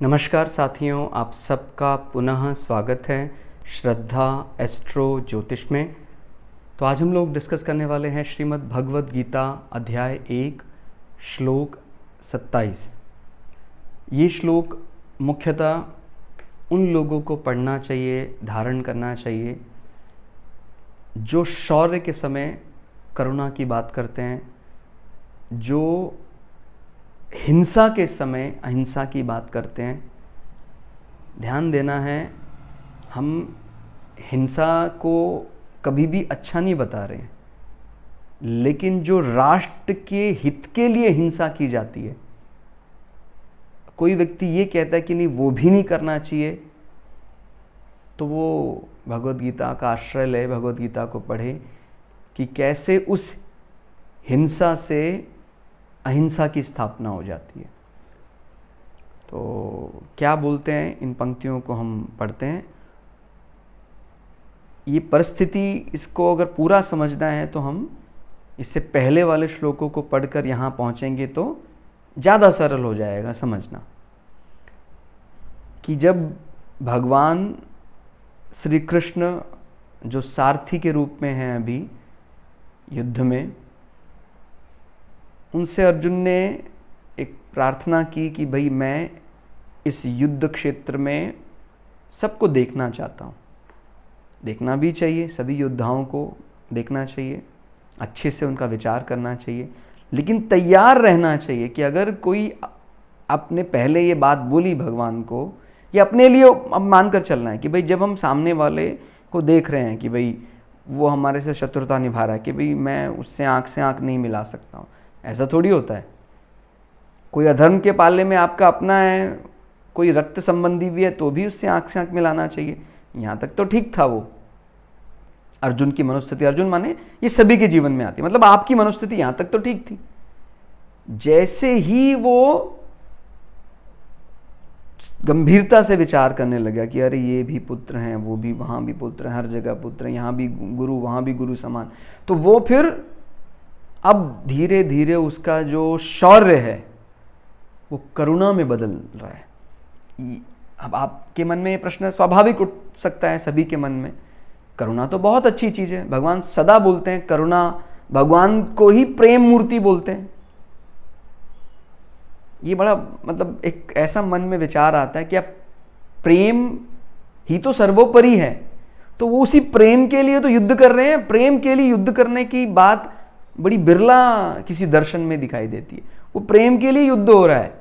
नमस्कार साथियों, आप सबका पुनः स्वागत है श्रद्धा एस्ट्रो ज्योतिष में। तो आज हम लोग डिस्कस करने वाले हैं श्रीमद् भगवद गीता अध्याय 1 श्लोक 27। ये श्लोक मुख्यतः उन लोगों को पढ़ना चाहिए, धारण करना चाहिए जो शौर्य के समय करुणा की बात करते हैं, जो हिंसा के समय अहिंसा की बात करते हैं। ध्यान देना है, हम हिंसा को कभी भी अच्छा नहीं बता रहे हैं, लेकिन जो राष्ट्र के हित के लिए हिंसा की जाती है, कोई व्यक्ति ये कहता है कि नहीं वो भी नहीं करना चाहिए, तो वो भगवद गीता का आश्रय ले, भगवद गीता को पढ़े कि कैसे उस हिंसा से अहिंसा की स्थापना हो जाती है। तो क्या बोलते हैं, इन पंक्तियों को हम पढ़ते हैं। ये परिस्थिति, इसको अगर पूरा समझना है तो हम इससे पहले वाले श्लोकों को पढ़कर यहाँ पहुँचेंगे तो ज़्यादा सरल हो जाएगा समझना कि जब भगवान श्री कृष्ण जो सारथी के रूप में हैं अभी युद्ध में, उनसे अर्जुन ने एक प्रार्थना की कि भाई मैं इस युद्ध क्षेत्र में सबको देखना चाहता हूँ। देखना भी चाहिए, सभी योद्धाओं को देखना चाहिए, अच्छे से उनका विचार करना चाहिए, लेकिन तैयार रहना चाहिए कि अगर कोई अपने पहले ये बात बोली भगवान को, या अपने लिए अब मानकर चलना है कि भाई जब हम सामने वाले को देख रहे हैं कि भाई वो हमारे से शत्रुता निभा रहा है कि भाई मैं उससे आँख से आँख नहीं मिला सकता हूँ। ऐसा थोड़ी होता है। कोई अधर्म के पाले में आपका अपना है, कोई रक्त संबंधी भी है, तो भी उससे आंख से आंख मिलाना चाहिए। यहाँ तक तो ठीक था वो अर्जुन की मनोस्थिति। अर्जुन माने ये सभी के जीवन में आती, मतलब आपकी मनोस्थिति यहाँ तक तो ठीक थी। जैसे ही वो गंभीरता से विचार करने लगा कि अरे ये भी पुत्र हैं, वो भी, वहाँ भी पुत्र हैं, हर जगह पुत्र हैं, यहाँ भी गुरु वहाँ भी गुरु समान, तो वो फिर अब धीरे धीरे उसका जो शौर्य है वो करुणा में बदल रहा है। अब आपके मन में ये प्रश्न स्वाभाविक उठ सकता है, सभी के मन में। करुणा तो बहुत अच्छी चीज़ है, भगवान सदा बोलते हैं करुणा, भगवान को ही प्रेम मूर्ति बोलते हैं। ये बड़ा मतलब एक ऐसा मन में विचार आता है कि अब प्रेम ही तो सर्वोपरि है, तो वो उसी प्रेम के लिए तो युद्ध कर रहे हैं। प्रेम के लिए युद्ध करने की बात बड़ी बिरला किसी दर्शन में दिखाई देती है। वो प्रेम के लिए युद्ध हो रहा है,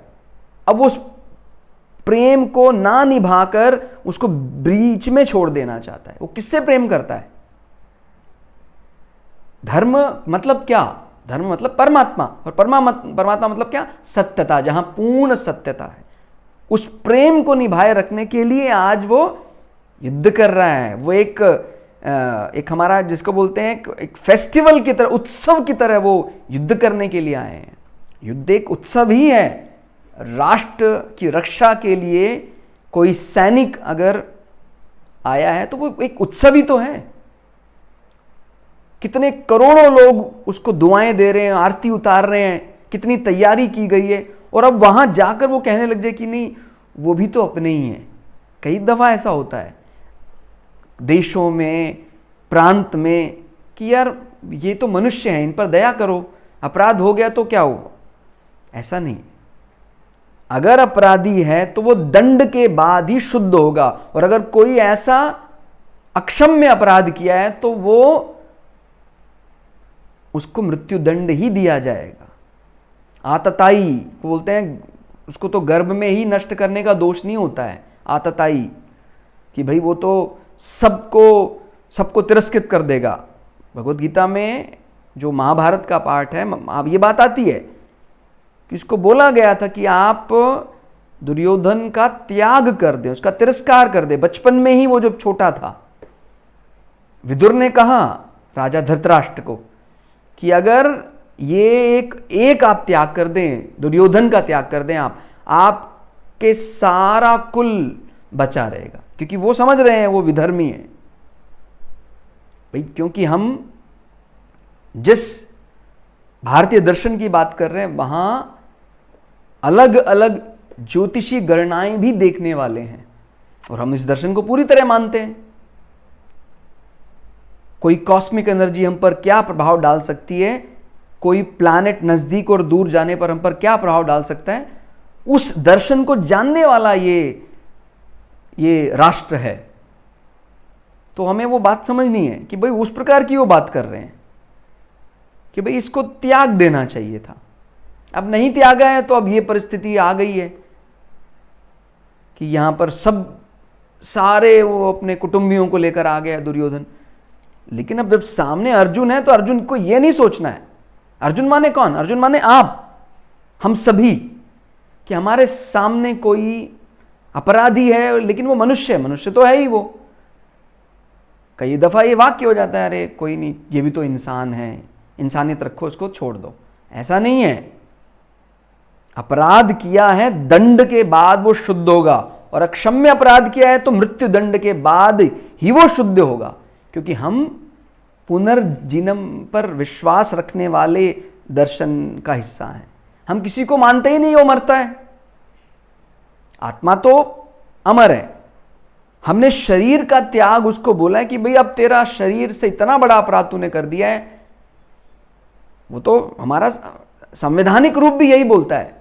अब उस प्रेम को ना निभाकर उसको बीच में छोड़ देना चाहता है। वो किससे प्रेम करता है? धर्म मतलब क्या? धर्म मतलब परमात्मा, और परमात्मा मतलब क्या? सत्यता, जहां पूर्ण सत्यता है। उस प्रेम को निभाए रखने के लिए आज वो युद्ध कर रहा है। वो एक हमारा जिसको बोलते हैं एक फेस्टिवल की तरह, उत्सव की तरह वो युद्ध करने के लिए आए हैं। युद्ध एक उत्सव ही है। राष्ट्र की रक्षा के लिए कोई सैनिक अगर आया है तो वो एक उत्सव ही तो है। कितने करोड़ों लोग उसको दुआएं दे रहे हैं, आरती उतार रहे हैं, कितनी तैयारी की गई है, और अब वहां जाकर वो कहने लग जाए कि नहीं वो भी तो अपने ही हैं। कई दफा ऐसा होता है देशों में, प्रांत में, कि यार ये तो मनुष्य हैं, इन पर दया करो, अपराध हो गया तो क्या हुआ। ऐसा नहीं, अगर अपराधी है तो वो दंड के बाद ही शुद्ध होगा, और अगर कोई ऐसा अक्षम्य अपराध किया है तो वो उसको मृत्यु दंड ही दिया जाएगा। आतताई बोलते हैं उसको, तो गर्भ में ही नष्ट करने का दोष नहीं होता है। आतताई कि भाई वो तो सबको तिरस्कृत कर देगा। भगवद गीता में जो महाभारत का पाठ है, अब ये बात आती है कि उसको बोला गया था कि आप दुर्योधन का त्याग कर दे, उसका तिरस्कार कर दे। बचपन में ही वो जब छोटा था, विदुर ने कहा राजा धृतराष्ट्र को कि अगर ये एक आप त्याग कर दें, दुर्योधन का त्याग कर दें, आपके सारा कुल बचा रहेगा। क्योंकि वो समझ रहे हैं वो विधर्मी है भाई। क्योंकि हम जिस भारतीय दर्शन की बात कर रहे हैं वहां अलग अलग ज्योतिषी गणनाएं भी देखने वाले हैं और हम इस दर्शन को पूरी तरह मानते हैं। कोई कॉस्मिक एनर्जी हम पर क्या प्रभाव डाल सकती है, कोई प्लैनेट नजदीक और दूर जाने पर हम पर क्या प्रभाव डाल सकता है, उस दर्शन को जानने वाला ये राष्ट्र है। तो हमें वो बात समझनी है कि भाई उस प्रकार की वो बात कर रहे हैं कि भाई इसको त्याग देना चाहिए था, अब नहीं त्यागा है तो अब ये परिस्थिति आ गई है कि यहां पर सब सारे वो अपने कुटुंबियों को लेकर आ गया दुर्योधन। लेकिन अब जब सामने अर्जुन है तो अर्जुन को ये नहीं सोचना है, अर्जुन माने कौन, अर्जुन माने आप, हम सभी, कि हमारे सामने कोई अपराधी है लेकिन वो मनुष्य है, मनुष्य तो है ही वो। कई दफा ये वाक्य हो जाता है, अरे कोई नहीं, ये भी तो इंसान है, इंसानियत रखो, उसको छोड़ दो। ऐसा नहीं है, अपराध किया है दंड के बाद वो शुद्ध होगा, और अक्षम्य अपराध किया है तो मृत्यु दंड के बाद ही वो शुद्ध होगा, क्योंकि हम पुनर्जन्म पर विश्वास रखने वाले दर्शन का हिस्सा हैं। हम किसी को मानते ही नहीं वो मरता है, आत्मा तो अमर है। हमने शरीर का त्याग उसको बोला है कि भाई अब तेरा शरीर से इतना बड़ा अपराध तूने कर दिया है। वो तो हमारा संवैधानिक रूप भी यही बोलता है,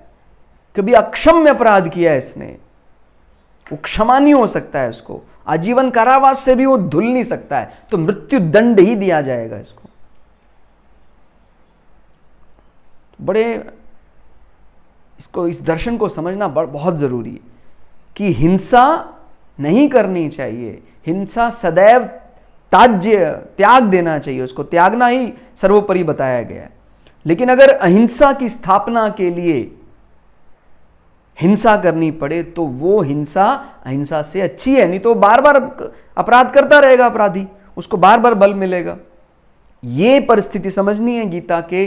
कभी अक्षम्य अपराध किया है इसने, वो क्षमा नहीं हो सकता है, उसको आजीवन कारावास से भी वो धुल नहीं सकता है, तो मृत्यु दंड ही दिया जाएगा इसको। इस दर्शन को समझना बहुत जरूरी है कि हिंसा नहीं करनी चाहिए, हिंसा सदैव त्याग देना चाहिए, उसको त्यागना ही सर्वोपरि बताया गया है। लेकिन अगर अहिंसा की स्थापना के लिए हिंसा करनी पड़े तो वो हिंसा अहिंसा से अच्छी है, नहीं तो बार बार अपराध करता रहेगा अपराधी, उसको बार बार बल मिलेगा। ये परिस्थिति समझनी है गीता के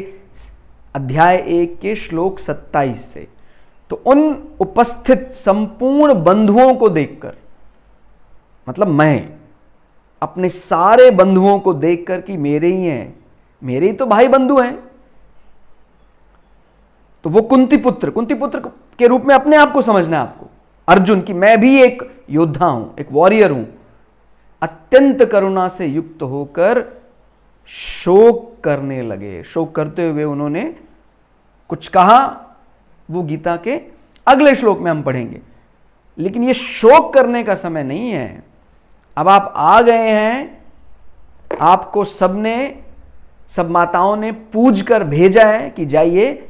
अध्याय 1 के श्लोक 27 से। तो उन उपस्थित संपूर्ण बंधुओं को देखकर, मतलब मैं अपने सारे बंधुओं को देखकर कि मेरे ही हैं, मेरे ही तो भाई बंधु हैं, तो वो कुंती पुत्र के रूप में अपने आप को समझना है आपको, अर्जुन, की मैं भी एक योद्धा हूं, एक वॉरियर हूं। अत्यंत करुणा से युक्त होकर शोक करने लगे। शोक करते हुए उन्होंने कुछ कहा, वो गीता के अगले श्लोक में हम पढ़ेंगे। लेकिन ये शोक करने का समय नहीं है। अब आप आ गए हैं, आपको सब माताओं ने पूज कर भेजा है कि जाइए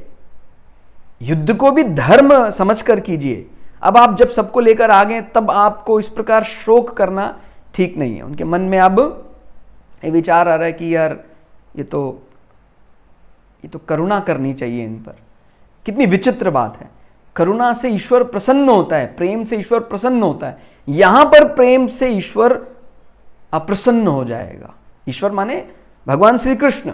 युद्ध को भी धर्म समझकर कीजिए। अब आप जब सबको लेकर आ गए तब आपको इस प्रकार शोक करना ठीक नहीं है। उनके मन में अब ये विचार आ रहा है कि यार ये तो करुणा करनी चाहिए इन पर। कितनी विचित्र बात है, करुणा से ईश्वर प्रसन्न होता है, प्रेम से ईश्वर प्रसन्न होता है। यहां पर प्रेम से ईश्वर अप्रसन्न हो जाएगा। ईश्वर माने भगवान श्री कृष्ण।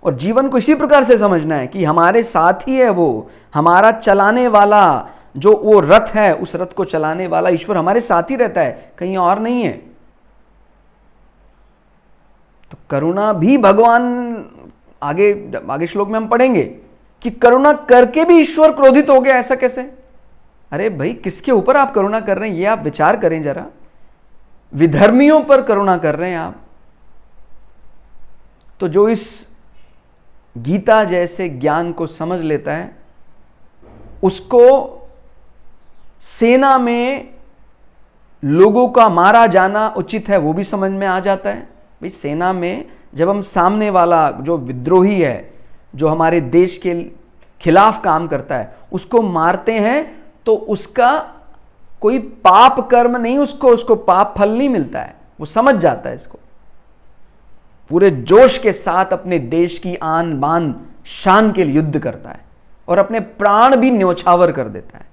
और जीवन को इसी प्रकार से समझना है कि हमारे साथ ही है वो, हमारा चलाने वाला जो वो रथ है, उस रथ को चलाने वाला ईश्वर हमारे साथ ही रहता है, कहीं और नहीं है। तो करुणा भी भगवान, आगे श्लोक में हम पढ़ेंगे कि करुणा करके भी ईश्वर क्रोधित हो गया। ऐसा कैसे? अरे भाई, किसके ऊपर आप करुणा कर रहे हैं ये आप विचार करें जरा। विधर्मियों पर करुणा कर रहे हैं आप। तो जो इस गीता जैसे ज्ञान को समझ लेता है, उसको सेना में लोगों का मारा जाना उचित है वो भी समझ में आ जाता है। भाई सेना में जब हम सामने वाला जो विद्रोही है, जो हमारे देश के खिलाफ काम करता है, उसको मारते हैं तो उसका कोई पाप कर्म नहीं, उसको पाप फल नहीं मिलता है। वो समझ जाता है इसको, पूरे जोश के साथ अपने देश की आन बान शान के लिए युद्ध करता है और अपने प्राण भी न्योछावर कर देता है।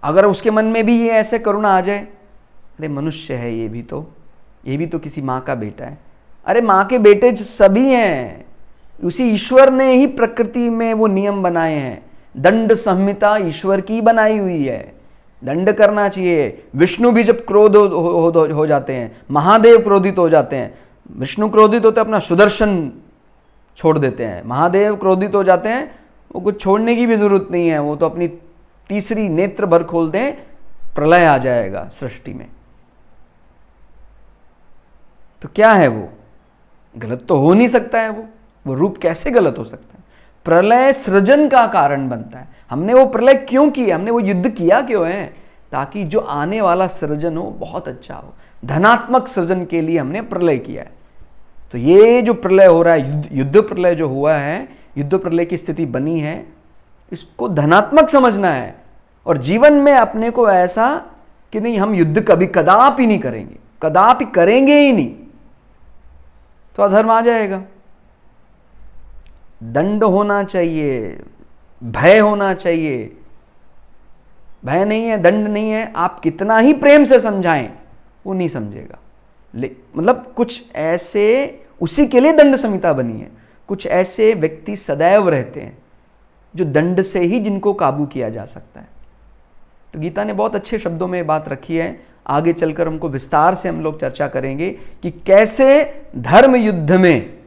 अगर उसके मन में भी ये ऐसे करुणा आ जाए, अरे मनुष्य है ये भी तो किसी माँ का बेटा है। अरे माँ के बेटे सभी हैं, उसी ईश्वर ने ही प्रकृति में वो नियम बनाए हैं। दंड संहिता ईश्वर की बनाई हुई है, दंड करना चाहिए। विष्णु भी जब क्रोध हो जाते हैं, महादेव क्रोधित हो जाते हैं, विष्णु क्रोधित होते अपना सुदर्शन छोड़ देते हैं, महादेव क्रोधित हो जाते हैं, वो कुछ छोड़ने की भी जरूरत नहीं है, वो तो अपनी तीसरी नेत्र भर खोल दें, प्रलय आ जाएगा सृष्टि में। तो क्या है वो? गलत तो हो नहीं सकता है वो रूप कैसे गलत हो सकता है? प्रलय सृजन का कारण बनता है। हमने वो प्रलय क्यों किया, हमने वो युद्ध किया क्यों है? ताकि जो आने वाला सृजन हो बहुत अच्छा हो, धनात्मक सृजन के लिए हमने प्रलय किया है। तो ये जो प्रलय हो रहा है, युद्ध प्रलय जो हुआ है, युद्ध प्रलय की स्थिति बनी है, इसको धनात्मक समझना है और जीवन में अपने को ऐसा कि नहीं हम युद्ध कभी कदापि नहीं करेंगे, कदापि करेंगे ही नहीं, तो अधर्म आ जाएगा। दंड होना चाहिए, भय होना चाहिए। भय नहीं है, दंड नहीं है, आप कितना ही प्रेम से समझाएं वो नहीं समझेगा। मतलब कुछ ऐसे, उसी के लिए दंड संहिता बनी है। कुछ ऐसे व्यक्ति सदैव रहते हैं जो दंड से ही जिनको काबू किया जा सकता है। तो गीता ने बहुत अच्छे शब्दों में बात रखी है। आगे चलकर हमको विस्तार से हम लोग चर्चा करेंगे कि कैसे धर्म युद्ध में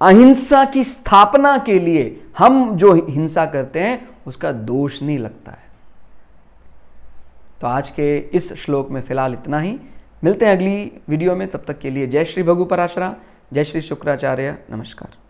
अहिंसा की स्थापना के लिए हम जो हिंसा करते हैं उसका दोष नहीं लगता है। तो आज के इस श्लोक में फिलहाल इतना ही। मिलते हैं अगली वीडियो में, तब तक के लिए जय श्री भगु पराशरा, जय श्री शुक्राचार्य, नमस्कार।